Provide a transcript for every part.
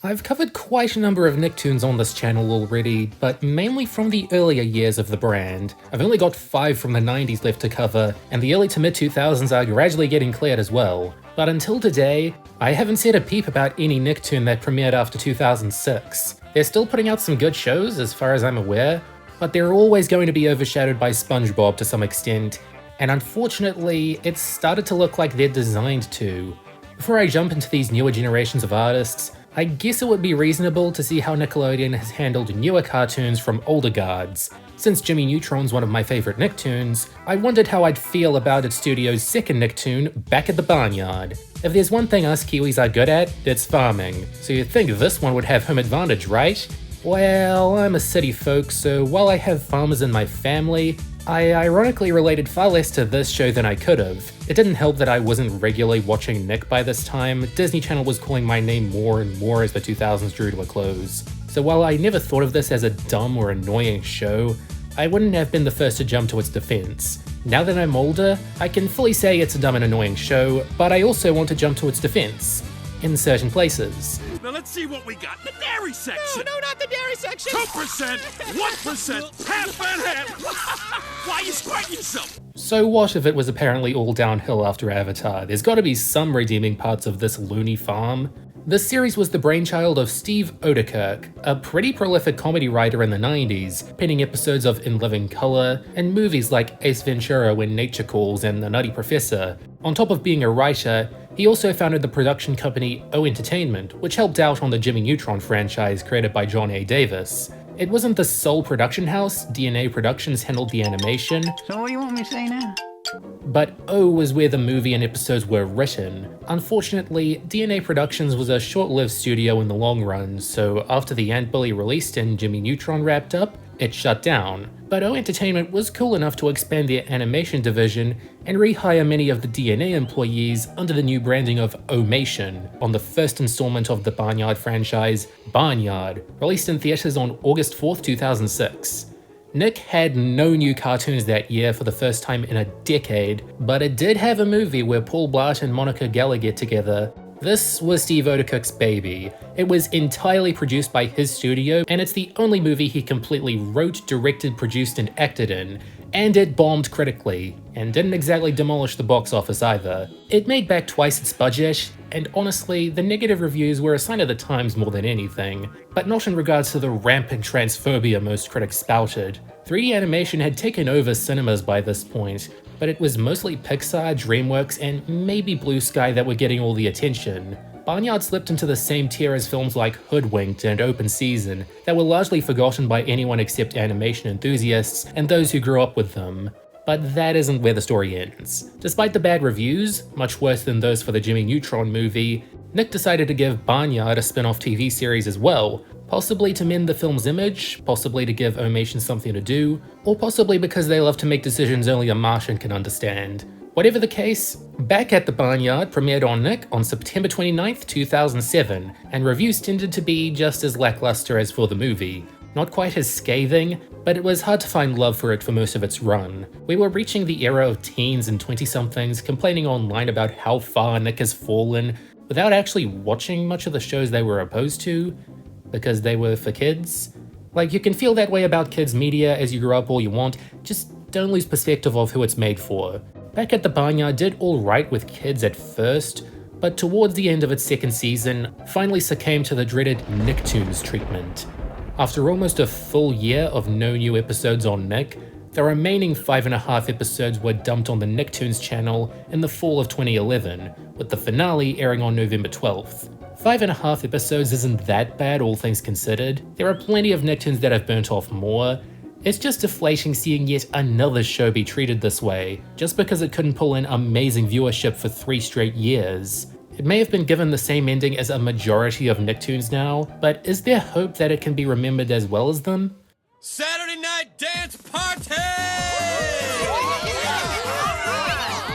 I've covered quite a number of Nicktoons on this channel already, but mainly from the earlier years of the brand. I've only got 5 from the 90s left to cover, and the early to mid 2000s are gradually getting cleared as well. But until today, I haven't said a peep about any Nicktoon that premiered after 2006. They're still putting out some good shows as far as I'm aware, but they're always going to be overshadowed by SpongeBob to some extent, and unfortunately, it's started to look like they're designed to. Before I jump into these newer generations of artists, I guess it would be reasonable to see how Nickelodeon has handled newer cartoons from older guards. Since Jimmy Neutron's one of my favourite Nicktoons, I wondered how I'd feel about its studio's second Nicktoon, Back at the Barnyard. If there's one thing us Kiwis are good at, it's farming, so you'd think this one would have home advantage, right? Well, I'm a city folk, so while I have farmers in my family, I ironically related far less to this show than I could have. It didn't help that I wasn't regularly watching Nick by this time. Disney Channel was calling my name more and more as the 2000s drew to a close. So while I never thought of this as a dumb or annoying show, I wouldn't have been the first to jump to its defense. Now that I'm older, I can fully say it's a dumb and annoying show, but I also want to jump to its defense. In certain places. Now let's see what we got in the dairy section. No, not the dairy section. 2%, 1%, half and half. Why are you squirting yourself? So what if it was apparently all downhill after Avatar? There's gotta be some redeeming parts of this loony farm. This series was the brainchild of Steve Oedekerk, a pretty prolific comedy writer in the 90s, penning episodes of In Living Color and movies like Ace Ventura When Nature Calls and The Nutty Professor. On top of being a writer, he also founded the production company O Entertainment, which helped out on the Jimmy Neutron franchise created by John A. Davis. It wasn't the sole production house, DNA Productions handled the animation. So what do you want me to say now? But O was where the movie and episodes were written. Unfortunately, DNA Productions was a short-lived studio in the long run, so after the Ant Bully released and Jimmy Neutron wrapped up, it shut down. But O Entertainment was cool enough to expand their animation division and rehire many of the DNA employees under the new branding of O-mation on the first installment of the Barnyard franchise, Barnyard, released in theaters on August 4th, 2006. Nick had no new cartoons that year for the first time in a decade, but it did have a movie where Paul Blart and Monica Geller get together. This was Steve Oedekerk's baby. It was entirely produced by his studio, and it's the only movie he completely wrote, directed, produced, and acted in. And it bombed critically, and didn't exactly demolish the box office either. It made back twice its budget, and honestly, the negative reviews were a sign of the times more than anything, but not in regards to the rampant transphobia most critics spouted. 3D animation had taken over cinemas by this point, but it was mostly Pixar, DreamWorks, and maybe Blue Sky that were getting all the attention. Barnyard slipped into the same tier as films like Hoodwinked and Open Season that were largely forgotten by anyone except animation enthusiasts and those who grew up with them. But that isn't where the story ends. Despite the bad reviews, much worse than those for the Jimmy Neutron movie, Nick decided to give Barnyard a spin-off TV series as well, possibly to mend the film's image, possibly to give O-mation something to do, or possibly because they love to make decisions only a Martian can understand. Whatever the case, Back at the Barnyard premiered on Nick on September 29th, 2007, and reviews tended to be just as lackluster as for the movie. Not quite as scathing, but it was hard to find love for it for most of its run. We were reaching the era of teens and 20-somethings complaining online about how far Nick has fallen, without actually watching much of the shows they were opposed to, because they were for kids. Like, you can feel that way about kids' media as you grow up all you want, just don't lose perspective of who it's made for. Back at the Barnyard did alright with kids at first, but towards the end of its second season, finally succumbed to the dreaded Nicktoons treatment. After almost a full year of no new episodes on Nick, the remaining 5.5 episodes were dumped on the Nicktoons channel in the fall of 2011, with the finale airing on November 12th. 5.5 episodes isn't that bad, all things considered. There are plenty of Nicktoons that have burnt off more. It's just deflating seeing yet another show be treated this way, just because it couldn't pull in amazing viewership for 3 straight years. It may have been given the same ending as a majority of Nicktoons now, but is there hope that it can be remembered as well as them? Saturday night dance party!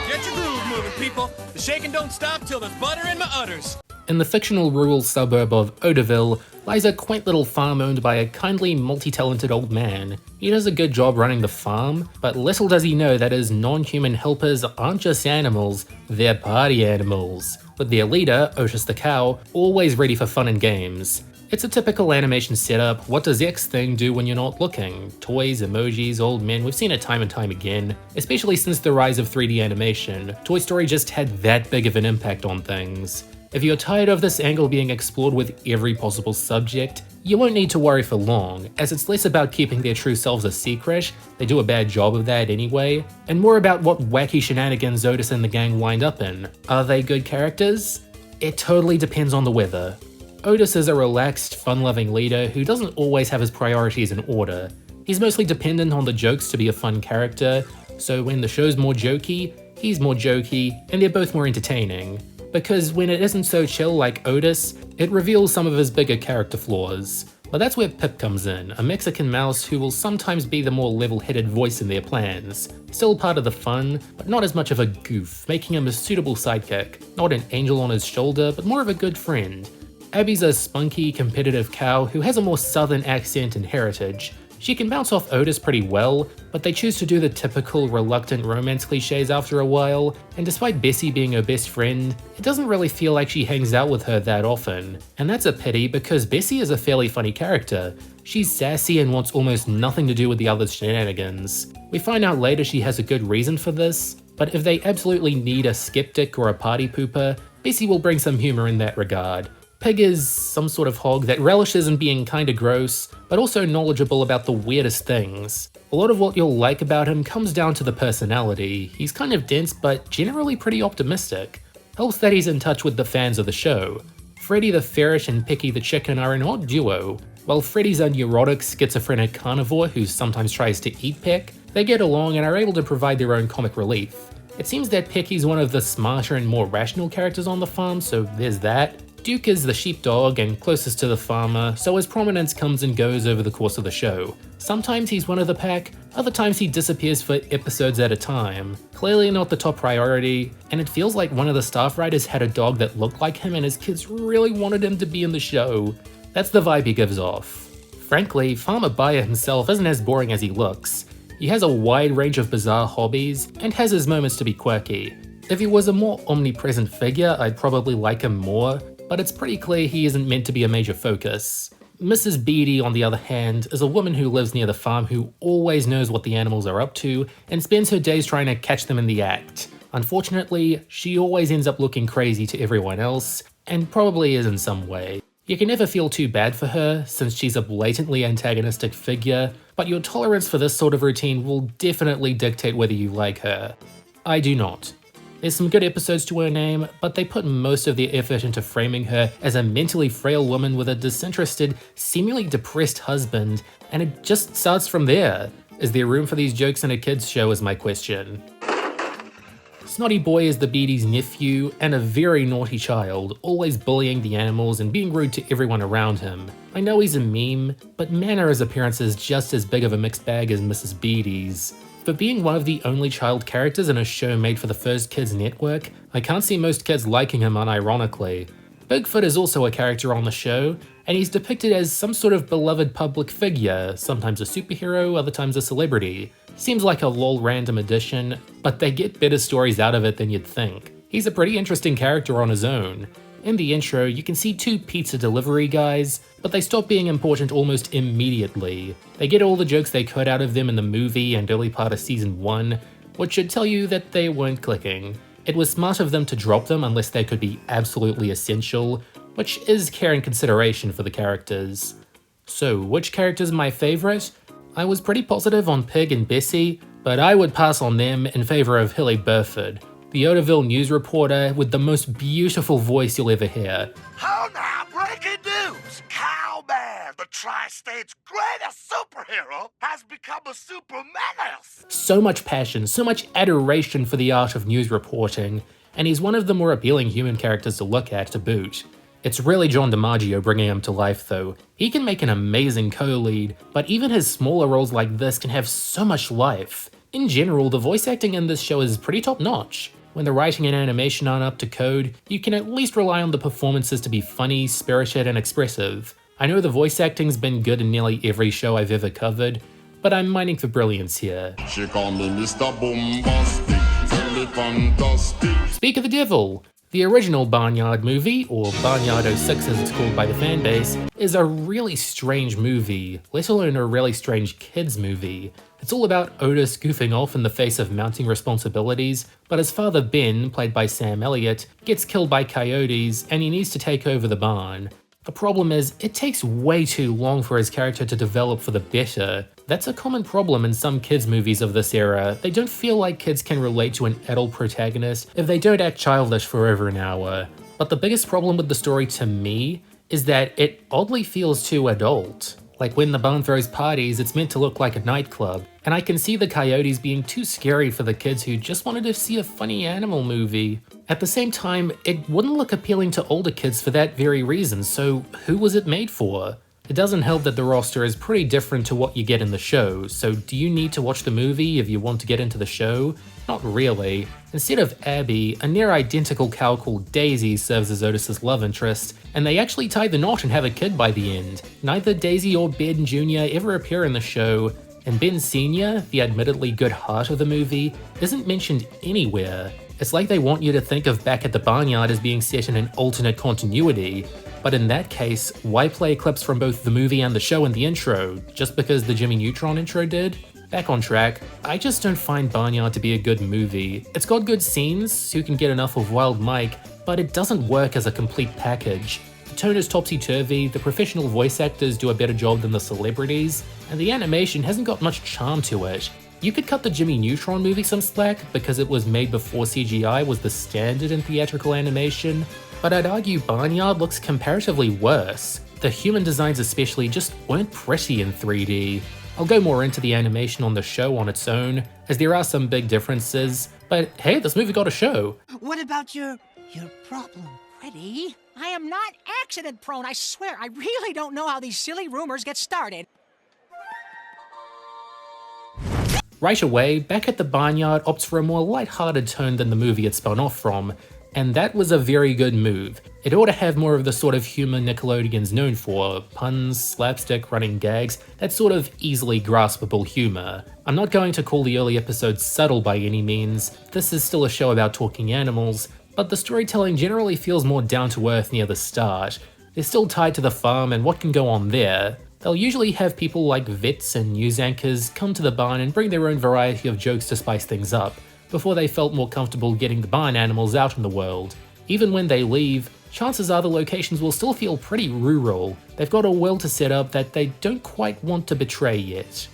Get your groove moving, people. The shaking don't stop till there's butter in my udders. In the fictional rural suburb of Udderville lies a quaint little farm owned by a kindly, multi-talented old man. He does a good job running the farm, but little does he know that his non-human helpers aren't just animals, they're party animals, with their leader, Otis the cow, always ready for fun and games. It's a typical animation setup. What does X thing do when you're not looking? Toys, emojis, old men, we've seen it time and time again. Especially since the rise of 3D animation, Toy Story just had that big of an impact on things. If you're tired of this angle being explored with every possible subject, you won't need to worry for long, as it's less about keeping their true selves a secret, they do a bad job of that anyway, and more about what wacky shenanigans Otis and the gang wind up in. Are they good characters? It totally depends on the weather. Otis is a relaxed, fun-loving leader who doesn't always have his priorities in order. He's mostly dependent on the jokes to be a fun character, so when the show's more jokey, he's more jokey, and they're both more entertaining. Because when it isn't so chill like Otis, it reveals some of his bigger character flaws. But that's where Pip comes in, a Mexican mouse who will sometimes be the more level-headed voice in their plans. Still part of the fun, but not as much of a goof, making him a suitable sidekick. Not an angel on his shoulder, but more of a good friend. Abby's a spunky, competitive cow who has a more southern accent and heritage. She can bounce off Otis pretty well, but they choose to do the typical reluctant romance cliches after a while, and despite Bessie being her best friend, it doesn't really feel like she hangs out with her that often. And that's a pity because Bessie is a fairly funny character. She's sassy and wants almost nothing to do with the other's shenanigans. We find out later she has a good reason for this, but if they absolutely need a skeptic or a party pooper, Bessie will bring some humor in that regard. Pig is some sort of hog that relishes in being kinda gross, but also knowledgeable about the weirdest things. A lot of what you'll like about him comes down to the personality. He's kind of dense, but generally pretty optimistic. Helps that he's in touch with the fans of the show. Freddy the ferret and Picky the chicken are an odd duo. While Freddy's a neurotic, schizophrenic carnivore who sometimes tries to eat Peck, they get along and are able to provide their own comic relief. It seems that Pecky's one of the smarter and more rational characters on the farm, so there's that. Duke is the sheepdog and closest to the farmer, so his prominence comes and goes over the course of the show. Sometimes he's one of the pack, other times he disappears for episodes at a time. Clearly not the top priority, and it feels like one of the staff writers had a dog that looked like him and his kids really wanted him to be in the show. That's the vibe he gives off. Frankly, Farmer Bayer himself isn't as boring as he looks. He has a wide range of bizarre hobbies, and has his moments to be quirky. If he was a more omnipresent figure, I'd probably like him more, but it's pretty clear he isn't meant to be a major focus. Mrs. Beatty, on the other hand, is a woman who lives near the farm who always knows what the animals are up to and spends her days trying to catch them in the act. Unfortunately, she always ends up looking crazy to everyone else, and probably is in some way. You can never feel too bad for her, since she's a blatantly antagonistic figure, but your tolerance for this sort of routine will definitely dictate whether you like her. I do not. There's some good episodes to her name, but they put most of their effort into framing her as a mentally frail woman with a disinterested, seemingly depressed husband, and it just starts from there. Is there room for these jokes in a kids show is my question. Snotty Boy is the Beatty's nephew and a very naughty child, always bullying the animals and being rude to everyone around him. I know he's a meme, but man are his appearances just as big of a mixed bag as Mrs. Beatty's. For being one of the only child characters in a show made for the first kids network, I can't see most kids liking him unironically. Bigfoot is also a character on the show, and he's depicted as some sort of beloved public figure, sometimes a superhero, other times a celebrity. Seems like a lol random addition, but they get better stories out of it than you'd think. He's a pretty interesting character on his own. In the intro, you can see two pizza delivery guys, but they stop being important almost immediately. They get all the jokes they could out of them in the movie and early part of season 1, which should tell you that they weren't clicking. It was smart of them to drop them unless they could be absolutely essential, which is care and consideration for the characters. So, which character's my favorite? I was pretty positive on Pig and Bessie, but I would pass on them in favor of Hilly Burford, the Otisville news reporter with the most beautiful voice you'll ever hear. Oh, now, breaking news! Cowman, the Tri-State's greatest superhero, has become a super menace! So much passion, so much adoration for the art of news reporting, and he's one of the more appealing human characters to look at to boot. It's really John DiMaggio bringing him to life though. He can make an amazing co-lead, but even his smaller roles like this can have so much life. In general, the voice acting in this show is pretty top notch. When the writing and animation aren't up to code, you can at least rely on the performances to be funny, spirited, and expressive. I know the voice acting's been good in nearly every show I've ever covered, but I'm mining for brilliance here. She call me Mr. Bombastic, very fantastic. Speak of the devil! The original Barnyard movie, or Barnyard 06 as it's called by the fanbase, is a really strange movie, let alone a really strange kids movie. It's all about Otis goofing off in the face of mounting responsibilities, but his father Ben, played by Sam Elliott, gets killed by coyotes and he needs to take over the barn. The problem is, it takes way too long for his character to develop for the better. That's a common problem in some kids movies of this era. They don't feel like kids can relate to an adult protagonist if they don't act childish for over an hour. But the biggest problem with the story to me is that it oddly feels too adult. Like when the barn throws parties, it's meant to look like a nightclub, and I can see the coyotes being too scary for the kids who just wanted to see a funny animal movie. At the same time, it wouldn't look appealing to older kids for that very reason, so who was it made for? It doesn't help that the roster is pretty different to what you get in the show, so do you need to watch the movie if you want to get into the show? Not really. Instead of Abby, a near-identical cow called Daisy serves as Otis's love interest, and they actually tie the knot and have a kid by the end. Neither Daisy or Ben Jr. ever appear in the show, and Ben Sr., the admittedly good heart of the movie, isn't mentioned anywhere. It's like they want you to think of Back at the Barnyard as being set in an alternate continuity, but in that case, why play clips from both the movie and the show in the intro, just because the Jimmy Neutron intro did? Back on track, I just don't find Barnyard to be a good movie. It's got good scenes, so you can get enough of Wild Mike, but it doesn't work as a complete package. The tone is topsy-turvy, the professional voice actors do a better job than the celebrities, and the animation hasn't got much charm to it. You could cut the Jimmy Neutron movie some slack because it was made before CGI was the standard in theatrical animation, but I'd argue Barnyard looks comparatively worse. The human designs especially just weren't pretty in 3D. I'll go more into the animation on the show on its own, as there are some big differences, but hey, this movie got a show. What about your problem? Freddie, I am not accident prone, I swear. I really don't know how these silly rumors get started. Right away, Back at the Barnyard opts for a more light-hearted tone than the movie it spun off from, and that was a very good move. It ought to have more of the sort of humor Nickelodeon's known for, puns, slapstick, running gags, that sort of easily graspable humor. I'm not going to call the early episodes subtle by any means, this is still a show about talking animals, but the storytelling generally feels more down to earth near the start. They're still tied to the farm and what can go on there. They'll usually have people like vets and news anchors come to the barn and bring their own variety of jokes to spice things up, before they felt more comfortable getting the barn animals out in the world. Even when they leave, chances are the locations will still feel pretty rural. They've got a world to set up that they don't quite want to betray yet.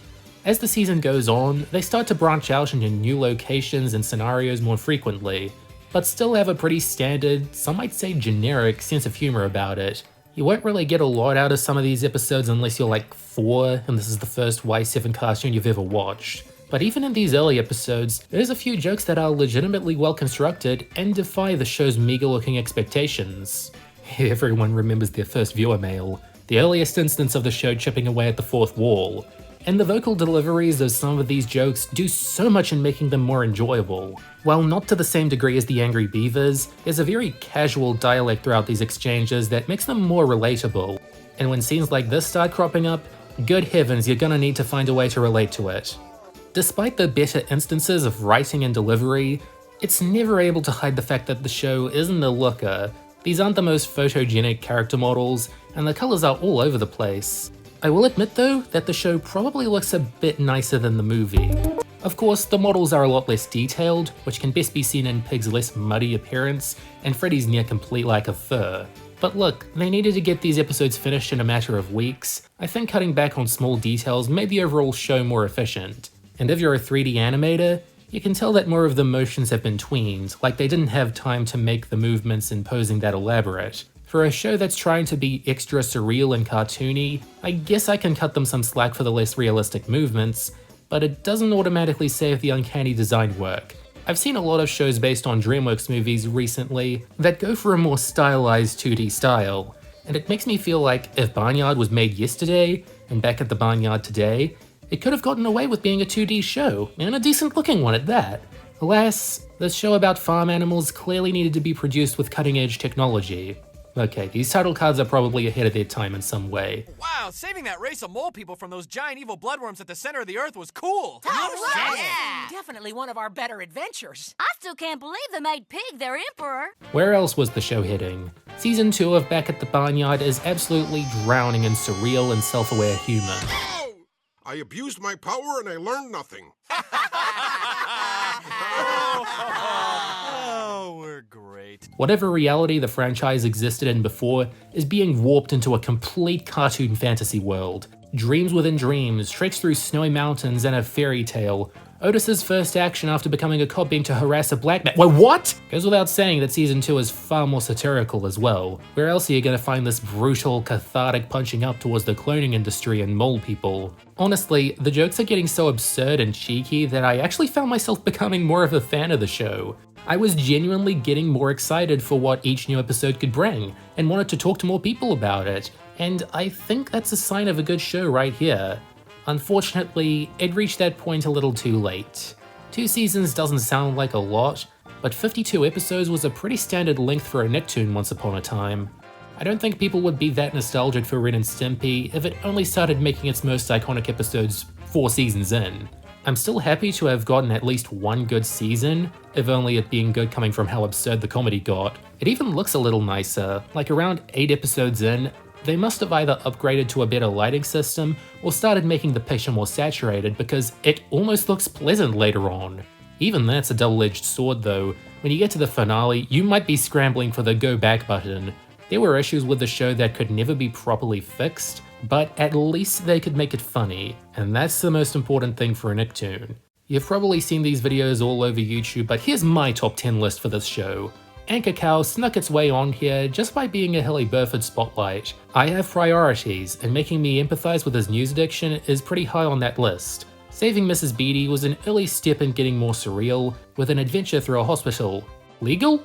As the season goes on, they start to branch out into new locations and scenarios more frequently, but still have a pretty standard, some might say generic, sense of humor about it. You won't really get a lot out of some of these episodes unless you're like 4 and this is the first Y7 cartoon you've ever watched. But even in these early episodes, there's a few jokes that are legitimately well constructed and defy the show's meager looking expectations. Everyone remembers their first viewer mail, the earliest instance of the show chipping away at the fourth wall. And the vocal deliveries of some of these jokes do so much in making them more enjoyable. While not to the same degree as the Angry Beavers, there's a very casual dialect throughout these exchanges that makes them more relatable. And when scenes like this start cropping up, good heavens, you're gonna need to find a way to relate to it. Despite the better instances of writing and delivery, it's never able to hide the fact that the show isn't a looker. These aren't the most photogenic character models, and the colors are all over the place. I will admit though, that the show probably looks a bit nicer than the movie. Of course, the models are a lot less detailed, which can best be seen in Pig's less muddy appearance, and Freddy's near complete lack of fur. But look, they needed to get these episodes finished in a matter of weeks. I think cutting back on small details made the overall show more efficient. And if you're a 3D animator, you can tell that more of the motions have been tweened, like they didn't have time to make the movements and posing that elaborate. For a show that's trying to be extra surreal and cartoony, I guess I can cut them some slack for the less realistic movements, but it doesn't automatically save the uncanny design work. I've seen a lot of shows based on DreamWorks movies recently that go for a more stylized 2D style, and it makes me feel like if Barnyard was made yesterday, and Back at the Barnyard today, it could have gotten away with being a 2D show, and a decent looking one at that. Alas, this show about farm animals clearly needed to be produced with cutting-edge technology. Okay, these title cards are probably ahead of their time in some way. Wow, saving that race of mole people from those giant evil bloodworms at the center of the earth was cool. Yeah. Definitely one of our better adventures. I still can't believe they made Pig their emperor. Where else was the show heading? Season 2 of Back at the Barnyard is absolutely drowning in surreal and self-aware humor. Oh! I abused my power and I learned nothing. Oh, we're great. Whatever reality the franchise existed in before is being warped into a complete cartoon fantasy world. Dreams within dreams, treks through snowy mountains, and a fairy tale. Otis's first action after becoming a cop being to harass a black man. Wait, what? Goes without saying that season 2 is far more satirical as well. Where else are you gonna find this brutal, cathartic punching up towards the cloning industry and mole people? Honestly, the jokes are getting so absurd and cheeky that I actually found myself becoming more of a fan of the show. I was genuinely getting more excited for what each new episode could bring, and wanted to talk to more people about it, and I think that's a sign of a good show right here. Unfortunately, it reached that point a little too late. 2 seasons doesn't sound like a lot, but 52 episodes was a pretty standard length for a Nicktoon once upon a time. I don't think people would be that nostalgic for Ren and Stimpy if it only started making its most iconic episodes 4 seasons in. I'm still happy to have gotten at least one good season, if only it being good coming from how absurd the comedy got. It even looks a little nicer, like around 8 episodes in, they must have either upgraded to a better lighting system or started making the picture more saturated because it almost looks pleasant later on. Even that's a double-edged sword though. When you get to the finale, you might be scrambling for the go back button. There were issues with the show that could never be properly fixed, but at least they could make it funny, and that's the most important thing for a Nicktoon. You've probably seen these videos all over YouTube, but here's my top 10 list for this show. Anchor Cow snuck its way on here just by being a Hilly Burford spotlight. I have priorities, and making me empathize with his news addiction is pretty high on that list. Saving Mrs. Beatty was an early step in getting more surreal, with an adventure through a hospital. Legal?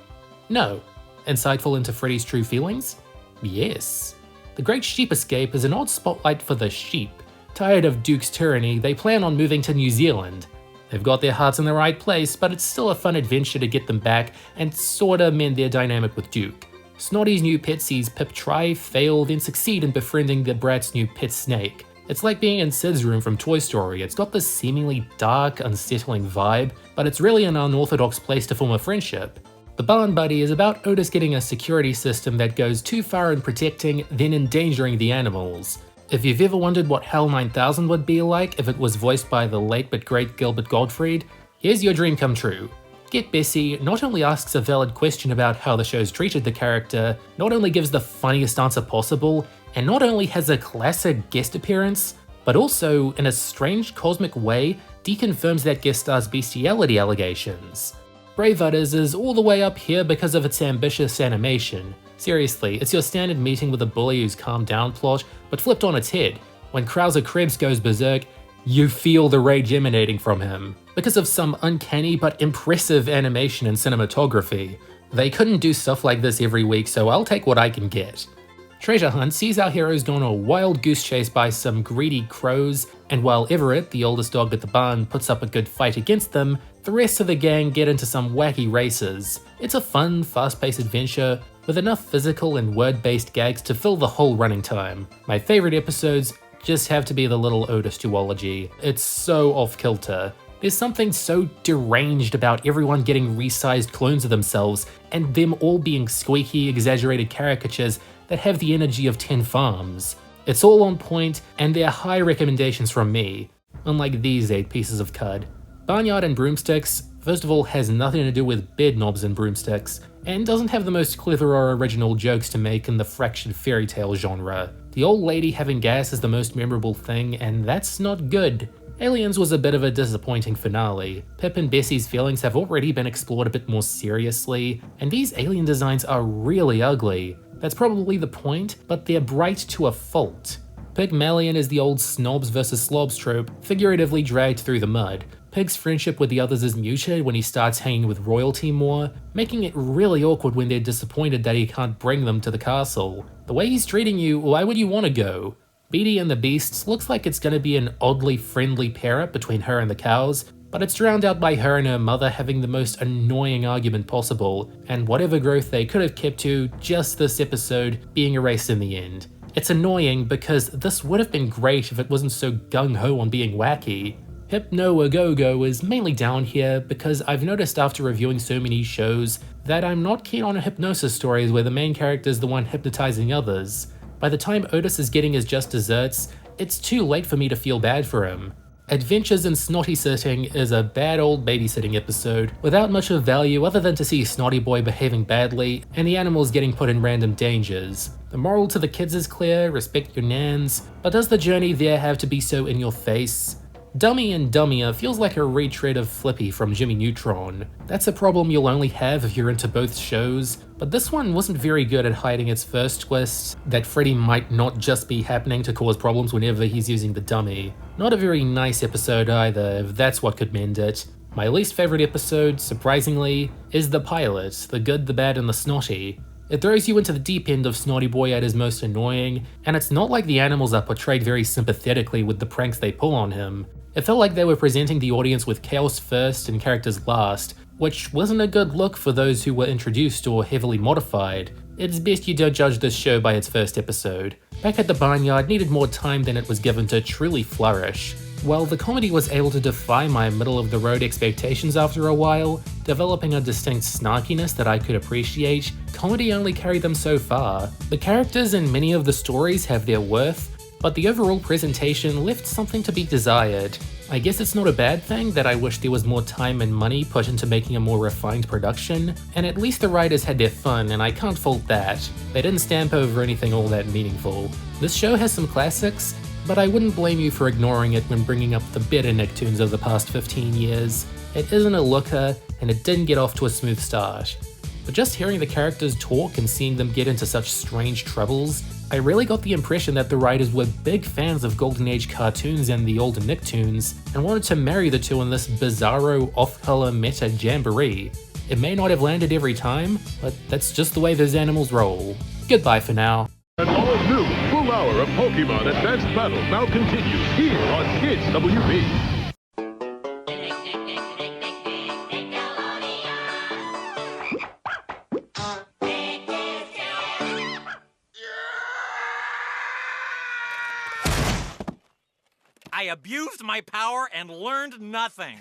No. Insightful into Freddy's true feelings? Yes. The Great Sheep Escape is an odd spotlight for the sheep. Tired of Duke's tyranny, they plan on moving to New Zealand. They've got their hearts in the right place, but it's still a fun adventure to get them back and sorta mend their dynamic with Duke. Snotty's new pet sees Pip try, fail, then succeed in befriending the brat's new pet snake. It's like being in Sid's room from Toy Story. It's got this seemingly dark, unsettling vibe, but it's really an unorthodox place to form a friendship. The Barn Buddy is about Otis getting a security system that goes too far in protecting, then endangering the animals. If you've ever wondered what HAL 9000 would be like if it was voiced by the late but great Gilbert Gottfried, here's your dream come true. Get Bessie not only asks a valid question about how the show's treated the character, not only gives the funniest answer possible, and not only has a classic guest appearance, but also, in a strange cosmic way, deconfirms that guest star's bestiality allegations. Brave Udders is all the way up here because of its ambitious animation. Seriously, it's your standard meeting with a bully who's calmed down plot, but flipped on its head. When Krauser Krebs goes berserk, you feel the rage emanating from him. Because of some uncanny but impressive animation and cinematography. They couldn't do stuff like this every week, so I'll take what I can get. Treasure Hunt sees our heroes go on a wild goose chase by some greedy crows, and while Everett, the oldest dog at the barn, puts up a good fight against them, the rest of the gang get into some wacky races. It's a fun, fast-paced adventure with enough physical and word-based gags to fill the whole running time. My favorite episodes just have to be the little Otis duology. It's so off-kilter. There's something so deranged about everyone getting resized clones of themselves, and them all being squeaky, exaggerated caricatures that have the energy of 10 farms. It's all on point, and they're high recommendations from me, unlike these 8 pieces of cud. Barnyard and Broomsticks, first of all, has nothing to do with bed knobs and broomsticks, and doesn't have the most clever or original jokes to make in the fractured fairy tale genre. The old lady having gas is the most memorable thing, and that's not good. Aliens was a bit of a disappointing finale. Pip and Bessie's feelings have already been explored a bit more seriously, and these alien designs are really ugly. That's probably the point, but they're bright to a fault. Pygmalion is the old snobs versus slobs trope, figuratively dragged through the mud. Pig's friendship with the others is muted when he starts hanging with royalty more, making it really awkward when they're disappointed that he can't bring them to the castle. The way he's treating you, why would you want to go? Beatty and the Beasts looks like it's going to be an oddly friendly pair-up between her and the cows, but it's drowned out by her and her mother having the most annoying argument possible, and whatever growth they could have kept to just this episode being erased in the end. It's annoying because this would have been great if it wasn't so gung-ho on being wacky. Hypno-A-Go-Go is mainly down here because I've noticed after reviewing so many shows that I'm not keen on hypnosis stories where the main character is the one hypnotizing others. By the time Otis is getting his just desserts, it's too late for me to feel bad for him. Adventures in Snotty Sitting is a bad old babysitting episode without much of value other than to see Snotty Boy behaving badly and the animals getting put in random dangers. The moral to the kids is clear, respect your nans, but does the journey there have to be so in your face? Dummy and Dummier feels like a retread of Flippy from Jimmy Neutron. That's a problem you'll only have if you're into both shows, but this one wasn't very good at hiding its first twist, that Freddy might not just be happening to cause problems whenever he's using the dummy. Not a very nice episode either, if that's what could mend it. My least favorite episode, surprisingly, is the pilot, the good, the bad, and the snotty. It throws you into the deep end of Snotty Boy at his most annoying, and it's not like the animals are portrayed very sympathetically with the pranks they pull on him. It felt like they were presenting the audience with chaos first and characters last, which wasn't a good look for those who were introduced or heavily modified. It's best you don't judge this show by its first episode. Back at the Barnyard needed more time than it was given to truly flourish. While the comedy was able to defy my middle-of-the-road expectations after a while, developing a distinct snarkiness that I could appreciate, comedy only carried them so far. The characters in many of the stories have their worth, but the overall presentation left something to be desired. I guess it's not a bad thing that I wish there was more time and money put into making a more refined production, and at least the writers had their fun and I can't fault that. They didn't stamp over anything all that meaningful. This show has some classics, but I wouldn't blame you for ignoring it when bringing up the better Nicktoons of the past 15 years. It isn't a looker, and it didn't get off to a smooth start. But just hearing the characters talk and seeing them get into such strange troubles, I really got the impression that the writers were big fans of Golden Age cartoons and the older Nicktoons, and wanted to marry the two in this bizarro off-color meta jamboree. It may not have landed every time, but that's just the way those animals roll. Goodbye for now. An all-new full hour of Pokemon Advanced Battle now continues here on Kids WB. I abused my power and learned nothing.